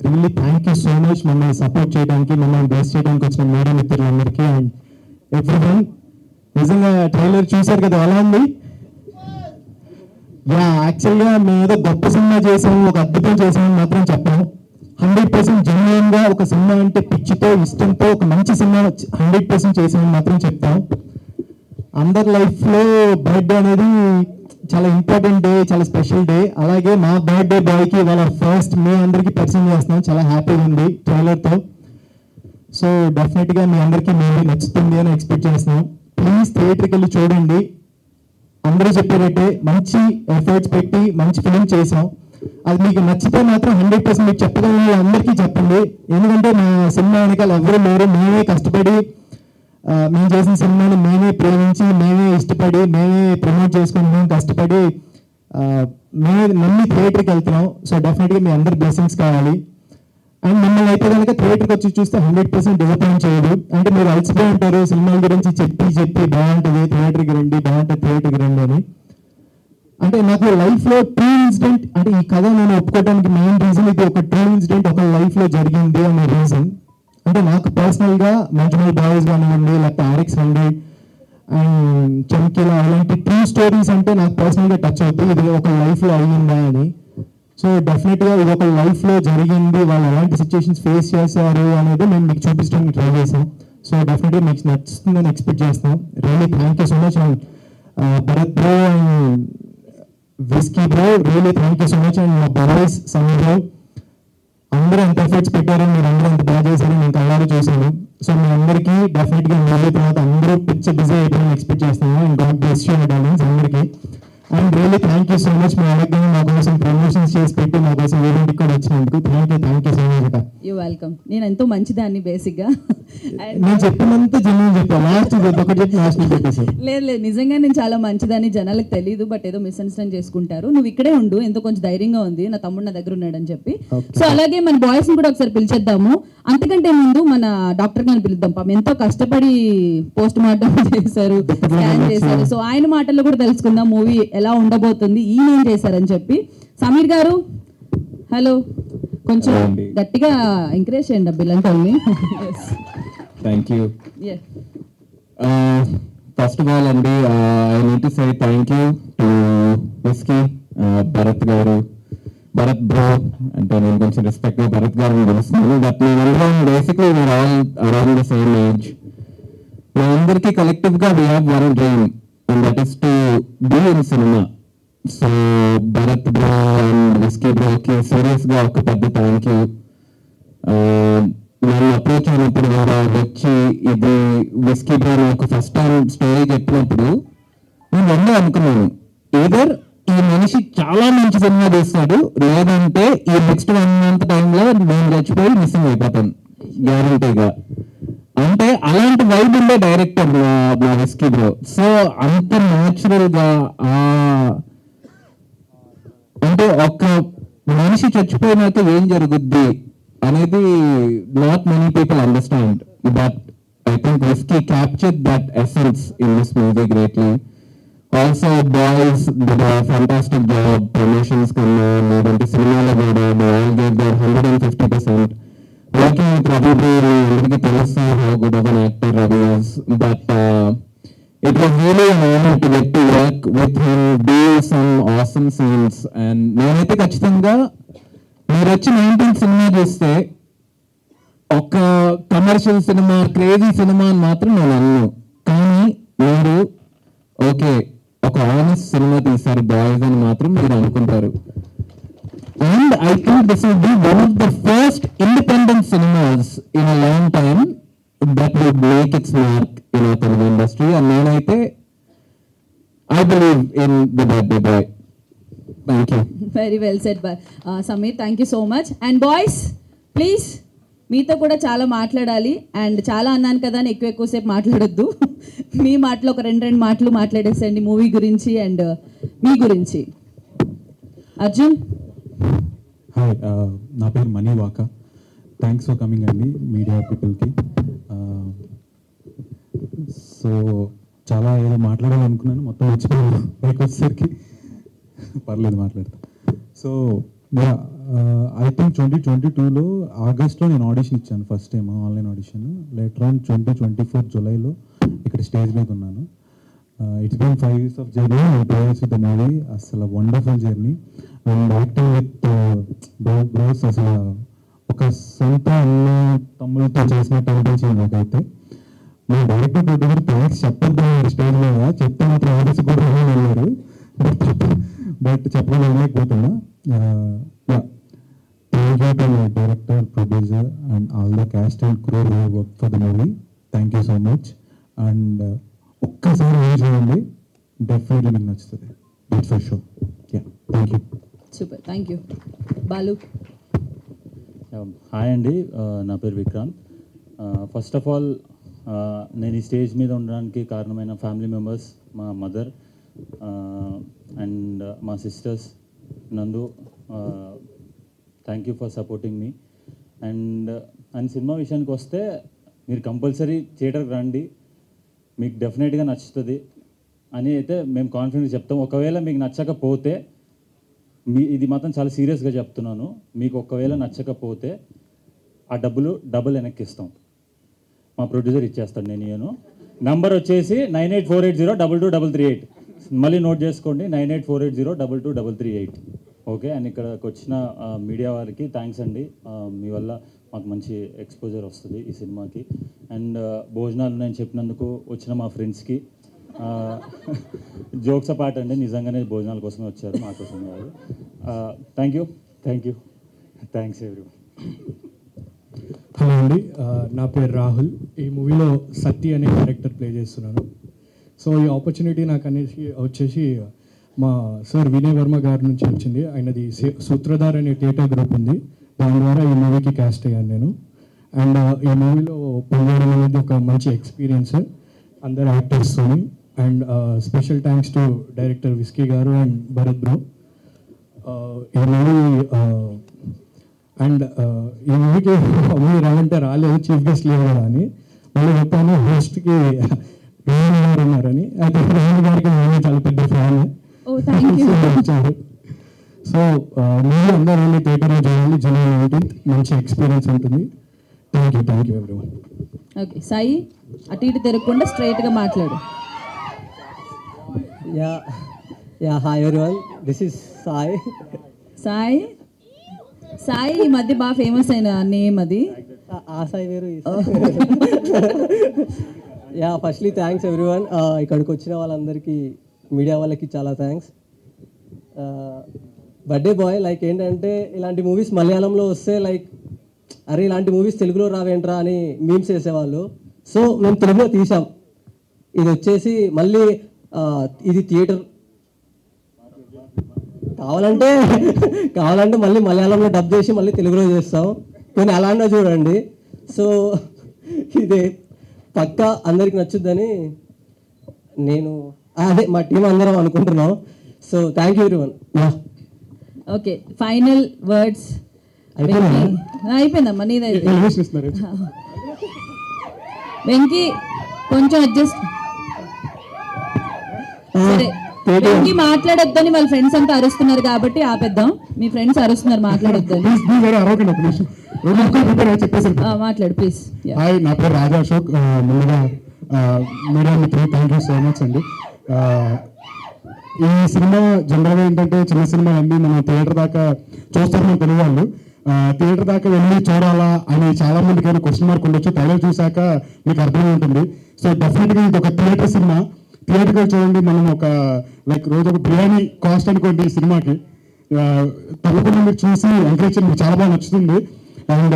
Really thank you so much మమ్మల్ని support చేయడానికి, మమ్మల్ని బ్లెస్ చేయడానికి వచ్చిన మీడియా మిత్రులందరికీ అండ్ ఎవ్రీవన్. నిజంగా ట్రైలర్ చూశారు కదా, ఎలా ఉంది? యాక్చువల్గా మేము ఏదో గొప్ప సినిమా చేసాము, ఒక అద్భుతం చేసామని మాత్రం చెప్పాము. 100% జెన్యున్ గా ఒక సినిమా అంటే పిచ్చితో ఇష్టంతో ఒక మంచి సినిమా 100% చేసామని మాత్రం చెప్తాం. అందరి లైఫ్లో బర్త్డే అనేది చాలా ఇంపార్టెంట్ డే, చాలా స్పెషల్ డే. అలాగే మా బర్త్డే బాయ్కి వాళ్ళ ఫస్ట్ మీ అందరికీ పరిచయం చేస్తున్నాం. చాలా హ్యాపీగా ఉంది ట్రైలర్తో. సో డెఫినెట్గా మీ అందరికీ మూవీ నచ్చుతుంది అని ఎక్స్పెక్ట్ చేస్తున్నాం. ప్లీజ్ థియేటర్కి వెళ్ళి చూడండి. అందరూ చెప్పేటట్టే మంచి ఎఫర్ట్స్ పెట్టి మంచి ఫిలిం చేసాం. అది మీకు నచ్చితే మాత్రం 100% మీకు చెప్పగలను, అందరికీ చెప్పండి. ఎందుకంటే మా సినిమా వెనకాల ఎవరు లేరు, మేమే కష్టపడి మేము చేసిన సినిమాని మేమే ప్రేమించి, మేమే ఇష్టపడి, మేమే ప్రమోట్ చేసుకొని, మేము కష్టపడి మేమే నమ్మి థియేటర్కి వెళ్తున్నాం. సో డెఫినెట్గా మీ అందరి బ్లెస్సింగ్స్ కావాలి. అండ్ మిమ్మల్ని అయితే కనుక థియేటర్కి వచ్చి చూస్తే 100% డిసప్పాయింట్ చేయదు. అంటే మీరు అలసిపోయి ఉంటారు సినిమాల గురించి చెప్పి బాగుంటుంది థియేటర్కి రండి, బాగుంటుంది థియేటర్కి రండి అని. అంటే నాకు లైఫ్లో ట్రూ ఇన్సిడెంట్, అంటే ఈ కథ నేను ఒప్పుకోవడానికి మెయిన్ రీజన్ ఇది ఒక ట్రూ ఇన్సిడెంట్ ఒక లైఫ్లో జరిగింది అనే రీజన్. అంటే నాకు పర్సనల్గా మంజుమల్ బాయ్స్ కానివ్వండి, లేకపోతే RX100 అండ్ చమ్కీలా అలాంటి ట్రూ స్టోరీస్ అంటే నాకు పర్సనల్గా టచ్ అవుతాయి. ఇది ఒక లైఫ్లో అయ్యిందా అని. సో డెఫినెట్గా ఇది ఒక లైఫ్లో జరిగింది, వాళ్ళు ఎలాంటి సిచ్యువేషన్స్ ఫేస్ చేశారు అనేది మేము మీకు చూపించడానికి ట్రై చేసాం. సో డెఫినెట్గా మీకు నచ్చుతుందని ఎక్స్పెక్ట్ చేస్తాం. Really thank you so much and Bharat bro and whisky bro, really thank you so much. And మా బాయ్స్ సమీర్ బ్రో, అందరూ ఎంత ఎఫర్ట్స్ పెట్టారు, మీరు అందరూ ఎంత బాగా చేశారు నేను కళ్ళారా చూశాను. సో మీ అందరికీ డెఫినెట్గా మూవీ తర్వాత అందరూ బిజీ అయిపోయిందని ఎక్స్పెక్ట్ చేస్తున్నాను. And god bless you darlings అందరికీ. And really thank you so much మీ ఆరోగ్యం మా కోసం ప్రమోషన్స్ చేసి పెట్టి మా కోసం ఈవెంట్కి కూడా వచ్చినందుకు thank you so much. You welcome. నేను ఎంతో మంచిదాన్ని బేసిక్గా. నేను చెప్పినంత జెన్యూన్ చెప్పాను, లాస్ట్ ఒకటి చెప్పి లాస్ట్ చెప్పేసి. లేదు నిజంగా నేను చాలా మంచిదాన్ని, జనాలకు తెలియదు, బట్ ఏదో మిస్అండర్స్టాండ్ చేసుకుంటారు. నువ్వు ఇక్కడే ఉండు, ఎంతో కొంచెం ధైర్యంగా ఉంది, నా తమ్ముడు నా దగ్గర ఉన్నాడని చెప్పి. సో అలాగే మన బాయ్స్ కూడా ఒకసారి పిలిచేద్దాము. అంతకంటే ముందు మన డాక్టర్ గారిని పిలుద్దాం. పాపం ఎంతో కష్టపడి పోస్ట్ మార్టం చేశారు, స్కాన్ చేశారు. సో ఆయన మాటల్లో కూడా తెలుసుకుందాం మూవీ ఎలా ఉండబోతుంది, ఈయన ఏం చేశారని చెప్పి. సమీర్ గారు హలో, కొంచెం గట్టిగా ఎంకరేజ్ చేయండి బిల్లంటోల్ని. Thank you. First of all అండి, I need to say thank you to Whisky, Bharat గారు, భరత్ బ్రో అంటే నేను కొంచెం రెస్పెక్ట్ గా భరత్ గారిని పిలుస్తున్నాను. బట్ మేమందరం basically we are all around the same age. మేమందరికీ కలెక్టివ్ గా we have one dream and that is to be in cinema. So Bharat bro and Whisky బ్రోకి సీరియస్ గా ఒక పెద్ద థ్యాంక్ యూ. నన్ను అప్రోచ్ అయినప్పుడు కూడా వచ్చి ఇది విస్కీ బ్రో నాకు ఫస్ట్ టైం స్టోరీ చెప్పినప్పుడు నేను రెండో అనుకున్నాను, ఏదర్ ఈ మనిషి చాలా మంచి సినిమా తీస్తాడు, లేదంటే ఈ నెక్స్ట్ 1 month టైంలో నేను చచ్చిపోయి మిస్సింగ్ అయిపోతాను గ్యారంటీగా. అంటే అలాంటి వైబ్ ఉండే డైరెక్టర్ మా విస్కీ బ్రో. సో అంత న్యాచురల్ గా అంటే ఒక మనిషి చచ్చిపోయినాక ఏం జరుగుద్ది అనేది not many people understand, but I think whisky captured that essence in this movie greatly. Also boys did a fantastic job. Promotions కన్నా లేదంటే సినిమాలో కూడా they all gave there 150%. Working with Ravi bro అందరికీ తెలుసు how good of an actor Ravi is, but it was really an honor to get to work with him, do some awesome scenes. And నేనైతే ఖచ్చితంగా మీరు వచ్చి 19 సినిమా చూస్తే ఒక commercial cinema, crazy cinema అని మాత్రం నేను అన్ను, కానీ మీరు ఓకే ఒక ఆనెస్ట్ సినిమా తీశారు బాయ్స్ అని మాత్రం మీరు అనుకుంటారు. And I think this will be one of the first independent cinemas in a long time that would make its mark in our Telugu industry. And నేనైతే I believe in the birthday boy. Thank you. Very well said, Samir. Thank you so much. And boys, please మీతో కూడా చాలా మాట్లాడాలి. And చాలా అన్నాను కదా అని ఎక్కువసేపు మాట్లాడొద్దు. మీ మాటలు ఒక 2 మాటలు మాట్లాడేసండి మూవీ గురించి అండ్ మీ గురించి. అర్జున్. హాయ్, నా పేరు money Vaka. Thanks for coming అండి మీడియా పీపుల్కి. సో చాలా ఏదో మాట్లాడాలనుకున్నాను, మొత్తం మర్చిపోయాను పైకి వచ్చేసరికి. పర్లేదు మాట్లాడతా. సో ఐ థింక్ 2022లో ఆగస్ట్లో నేను ఆడిషన్ ఇచ్చాను first time online audition. Later on 2024 జూలైలో ఇక్కడ స్టేజ్ మీద ఉన్నాను. It's been 5 years of journey and 2 years with the movie. అసలు wonderful journey and acting with bros అసలు ఒక సొంత అన్న తమ్ములతో చేసినట్టు అనిపించింది నాకైతే. మా డైరెక్టర్ ప్రొడ్యూసర్ థ్యాంక్స్ చెప్పొద్దు స్టేజ్ మీద, చెప్తే మాత్రం ఆఫీస్ కూడా వెళ్ళారు, బట్ చెప్పడం వెళ్ళలేకపోతున్నా. Thank you to my director, producer and all the cast and crew who work for the movie. Thank you so much. And ఒక్కసారి మూవీ చూడండి, డెఫినెట్లీ మీకు నచ్చుతుంది. It's for sure. Thank you. Super, thank you. Balu. Hi అండి, నా పేరు Vikrant. First of all నేను ఈ stage మీద ఉండడానికి కారణమైన ఫ్యామిలీ మెంబర్స్, మా మదర్ అండ్ మా సిస్టర్స్, నందు. Thank you for supporting me. And cinema విషయానికి వస్తే మీరు కంపల్సరీ థియేటర్కి రండి, మీకు డెఫినెట్గా నచ్చుతుంది అని అయితే మేము కాన్ఫిడెంట్గా చెప్తాం. ఒకవేళ మీకు నచ్చకపోతే, ఇది మాత్రం చాలా సీరియస్గా చెప్తున్నాను, మీకు ఒకవేళ నచ్చకపోతే ఆ డబుల్ వెనక్కి ఇస్తాం. మా ప్రొడ్యూసర్ ఇచ్చేస్తాడు, నేను నంబర్ వచ్చేసి 9848022338. మళ్ళీ నోట్ చేసుకోండి, 9848022338. ఓకే. అండ్ ఇక్కడికి వచ్చిన మీడియా వారికి థ్యాంక్స్ అండి. మీ వల్ల మాకు మంచి ఎక్స్పోజర్ వస్తుంది ఈ సినిమాకి. అండ్ భోజనాలు నేను చెప్పినందుకు వచ్చిన మా ఫ్రెండ్స్కి జోక్స్ అపార్ట్ అండి, నిజంగానే భోజనాల కోసమే వచ్చారు, మా కోసం కాదు. Thank you. Thanks everyone. Hello అండి, నా పేరు రాహుల్. ఈ మూవీలో సత్తి అనే క్యారెక్టర్ ప్లే చేస్తున్నాను. సో ఈ ఆపర్చునిటీ నాకు అనేసి వచ్చేసి మా సార్ వినయ్ వర్మ గారి నుంచి వచ్చింది. ఆయనది సూత్రధార్ అనే థియేటర్ గ్రూప్ ఉంది, దాని ద్వారా ఈ మూవీకి క్యాస్ట్ అయ్యాను నేను. అండ్ ఈ మూవీలో పనిచేయడం అనేది ఒక మంచి ఎక్స్పీరియన్స్ అందరు యాక్టర్స్తోని. And special thanks to director Whisky గారు అండ్ భరత్ బ్రో. ఈ మూవీ అండ్ ఈ మూవీకి మూవీ రావంటే రాలేదు, చీఫ్ గెస్ట్ లేవు కదా అని మళ్ళీ చెప్పాను. హోస్ట్కి రోహన్ గారు ఉన్నారని, అయితే రోహన్ గారికి మూవీ చాలా పెద్ద ఫ్యాన్ వచ్చారు. సో మూవీ అందరూ వెళ్ళి థియేటర్లో చూడండి, జనవరి 19th. మంచి ఎక్స్పీరియన్స్ ఉంటుంది. Thank you everyone. Okay Sai, అటు ఇటు తిరగకుండా స్ట్రైట్గా మాట్లాడు. Hi everyone, this is Sai. Sai ఈ మధ్య బాగా ఫేమస్ అయిన నేమ్ అది. ఆ సాయి వేరు. Firstly thanks everyone. ఇక్కడికి వచ్చిన వాళ్ళందరికీ, మీడియా వాళ్ళకి చాలా థ్యాంక్స్. బర్త్డే బాయ్ లైక్ ఏంటంటే, ఇలాంటి మూవీస్ మలయాళంలో వస్తే లైక్ అరే ఇలాంటి మూవీస్ తెలుగులో రావేంట్రా అని మీమ్స్ వేసేవాళ్ళు. సో మేము తెలుగులో తీసాం. ఇది వచ్చేసి మళ్ళీ ఇది థియేటర్ కావాలంటే మళ్ళీ మలయాళంలో డబ్ చేసి మళ్ళీ తెలుగులో చేస్తాం, కొన్ని అలాంటివి చూడండి. సో ఇది పక్కా అందరికి నచ్చుద్దని నేను అదే మా టీం అందరం అనుకుంటున్నాం. So thank you everyone. Okay, final words. అయిపోయిందమ్మా నీదైతే. వెంకీ కొంచెం అడ్జస్ట్. సరే, వెంకీ మాట్లాడొద్దని వాళ్ళ ఫ్రెండ్స్ అంతా అరుస్తున్నారు కాబట్టి ఆపేద్దాం. మీ ఫ్రెండ్స్ అరుస్తున్నారు, మాట్లాడొద్దని. మాట్లాడు ప్లీజ్. హాయ్, నా పేరు రాజా అశోక్. ముందుగా మీడియా మిత్రులు థ్యాంక్ యూ సో మచ్ అండి. ఈ సినిమా జనరల్గా ఏంటంటే చిన్న సినిమా అన్నీ మనం థియేటర్ దాకా చూస్తారు మన తెలుగు వాళ్ళు. థియేటర్ దాకా వెళ్ళి చూడాలా అని చాలా మందికి ఏమైనా క్వశ్చన్ మార్క్ ఉండొచ్చు. ట్రైలర్ చూశాక మీకు అర్థమై ఉంటుంది. సో డెఫినెట్గా ఇది ఒక థియేటర్ సినిమా. థియేటర్గా చూడండి, మనం ఒక లైక్ రోజు ఒక బిర్యానీ కాస్ట్ అనుకోండి ఈ సినిమాకి. తప్పకుండా మీరు చూసి ఎంకరేజ్ మీకు చాలా బాగా నచ్చుతుంది. అండ్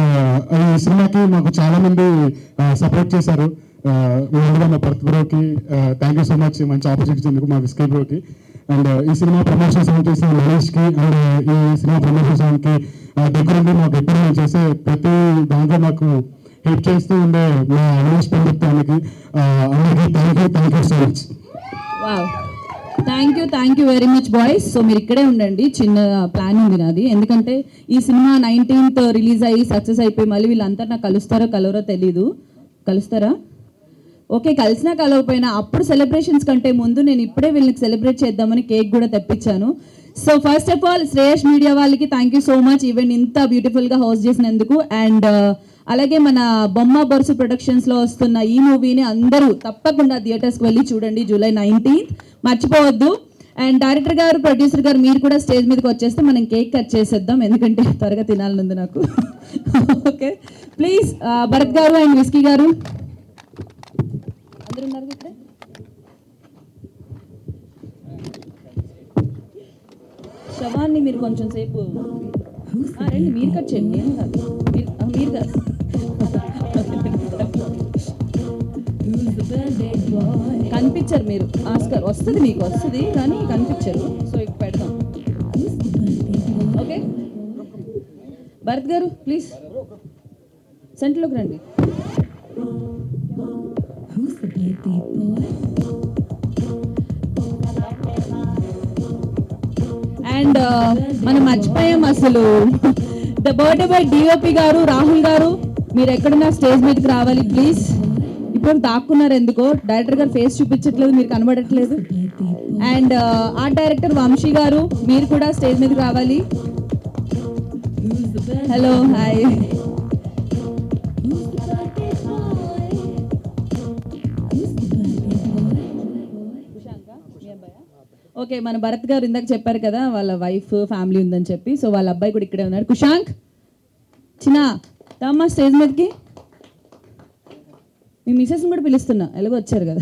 ఈ సినిమాకి మాకు చాలా మంది సపోర్ట్ చేశారు. ముందుగా మా భరత్ బ్రోకి థ్యాంక్ యూ సో మచ్, మంచి ఆపర్చునిటీ ఇచ్చేందుకు మా విస్కీ బ్రోకి. అండ్ ఈ సినిమా ప్రమోషన్ సాంగ్ చేసిన మనీష్కి అండ్ ఈ సినిమా ప్రమోషన్ సాంగ్కి దగ్గరుండి మాకు ఎప్పుడు మేము చేసే ప్రతి దాంట్లో మాకు హెల్ప్ చేస్తూ ఉండే మా మనీష్ పండితానికి అందరికీ thank you so much. Thank you very much boys. So మీరు ఇక్కడే ఉండండి, చిన్న ప్లాన్ ఉంది నాది. ఎందుకంటే ఈ సినిమా 19th రిలీజ్ అయ్యి సక్సెస్ అయిపోయి మళ్ళీ వీళ్ళంతా నాకు కలుస్తారో కలవరో తెలీదు. కలుస్తారా? ఓకే, కలిసినా కలవకపోయినా అప్పుడు సెలబ్రేషన్స్ కంటే ముందు నేను ఇప్పుడే వీళ్ళకి సెలబ్రేట్ చేద్దామని కేక్ కూడా తెప్పించాను. So first of all Shreyas media వాళ్ళకి thank you so much event ఇంత బ్యూటిఫుల్గా హోస్ట్ చేసినందుకు. అండ్ అలాగే మన బొమ్మ బొరుసు ప్రొడక్షన్స్లో వస్తున్న ఈ మూవీని అందరూ తప్పకుండా థియేటర్స్కి వెళ్ళి చూడండి July 19th, మర్చిపోవద్దు. అండ్ డైరెక్టర్ గారు, ప్రొడ్యూసర్ గారు మీరు కూడా స్టేజ్ మీదకి వచ్చేస్తే మనం కేక్ కట్ చేసేద్దాం, ఎందుకంటే త్వరగా తినాలనుంది నాకు. ఓకే ప్లీజ్ భరత్ గారు అండ్ విస్కీ గారు అందరూ ఉన్నారు ఇక్కడ. శవాన్ని మీరు కొంచెం సేపు రండి, మీరు కట్ చేయండి, నేను కాదు, మీరు కాదు. కనిపించరు మీరు, ఆస్కర్ వస్తుంది, మీకు వస్తుంది కానీ కనిపించరు, సో ఇక పెడదాం. ఓకే భరత్ గారు ప్లీజ్ సెంటర్లోకి రండి. అండ్ మనం మర్చిపోయాం అసలు, ద బర్త్డే బై డిఓపి గారు, రాహుల్ గారు మీరు ఎక్కడున్నా స్టేజ్ మీదకి రావాలి ప్లీజ్. ఇప్పుడు దాక్కున్నారు ఎందుకో, డైరెక్టర్ గారు ఫేస్ చూపించట్లేదు, మీరు కనబడట్లేదు. అండ్ ఆర్ట్ డైరెక్టర్ వంశీ గారు మీరు కూడా స్టేజ్ మీదకి రావాలి. Hello hi. ఓకే మన భరత్ గారు ఇందాక చెప్పారు కదా వాళ్ళ వైఫ్ ఫ్యామిలీ ఉందని చెప్పి, సో వాళ్ళ అబ్బాయి కూడా ఇక్కడే ఉన్నాడు. కుశాంక్ చిన్న దమ్మా స్టేజ్ మీదకి, మీ మిసెస్ని కూడా పిలుస్తున్నా, ఎలాగో వచ్చారు కదా.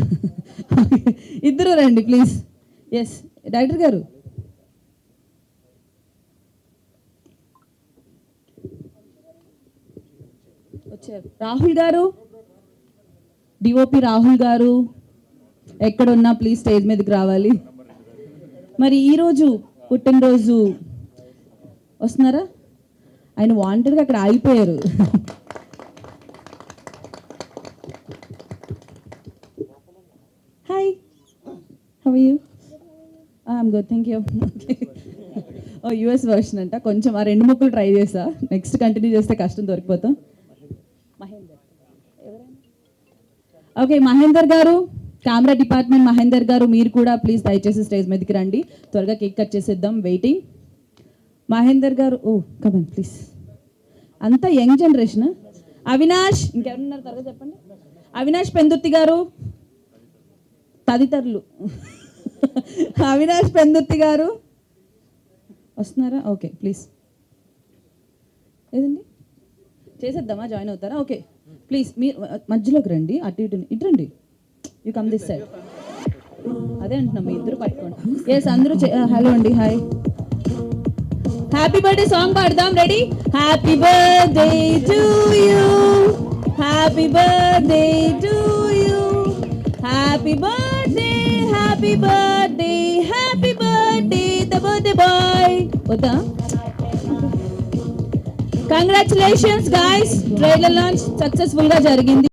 ఇద్దరు రండి ప్లీజ్. ఎస్ డైరెక్టర్ గారు వచ్చారు. రాహుల్ గారు, డిఓపి రాహుల్ గారు ఎక్కడున్నా ప్లీజ్ స్టేజ్ మీదకి రావాలి. మరి ఈరోజు పుట్టినరోజు వస్తున్నారా? ఆయన వాంటెడ్గా అక్కడ ఆగిపోయారు. Hi, how are you? I'm good, thank you. ఓ యూఎస్ వర్షన్ అంట, కొంచెం ఆ 2 ముక్కలు ట్రై చేసా, నెక్స్ట్ కంటిన్యూ చేస్తే కష్టం దొరికిపోతాం. మహేందర్ ఓకే, మహేందర్ గారు కెమెరా డిపార్ట్మెంట్, మహేందర్ గారు మీరు కూడా ప్లీజ్ దయచేసి స్టేజ్ మీదకి రండి, త్వరగా కేక్ కట్ చేసేద్దాం, వెయిటింగ్. మహేందర్ గారు ఓ కమన్ ప్లీజ్. అంతా యంగ్ జనరేషన్. అవినాష్, ఇంకెవరున్నారు త్వరగా చెప్పండి. అవినాష్ పెందుర్తి గారు, తదితరులు. అవినాష్ పెందుర్తి గారు వస్తున్నారా? Okay please. ఏదండి చేసేద్దామా, జాయిన్ అవుతారా? ఓకే ప్లీజ్ మీరు మధ్యలోకి రండి, అటు ఇటు రండి, యూ కమ్ దిస్ సైడ్. అదే అంటున్నాం, మీ ఇద్దరు పట్టుకోండి. ఎస్ అందరూ హలో అండి, హాయ్. హ్యాపీ బర్త్డే సాంగ్ పాడదాం, ready? Happy birthday to you, happy birthday to you, happy birthday, happy birthday, happy birthday the birthday boy. వద్దా? Congratulations guys, trailer launch successful గా జరిగింది.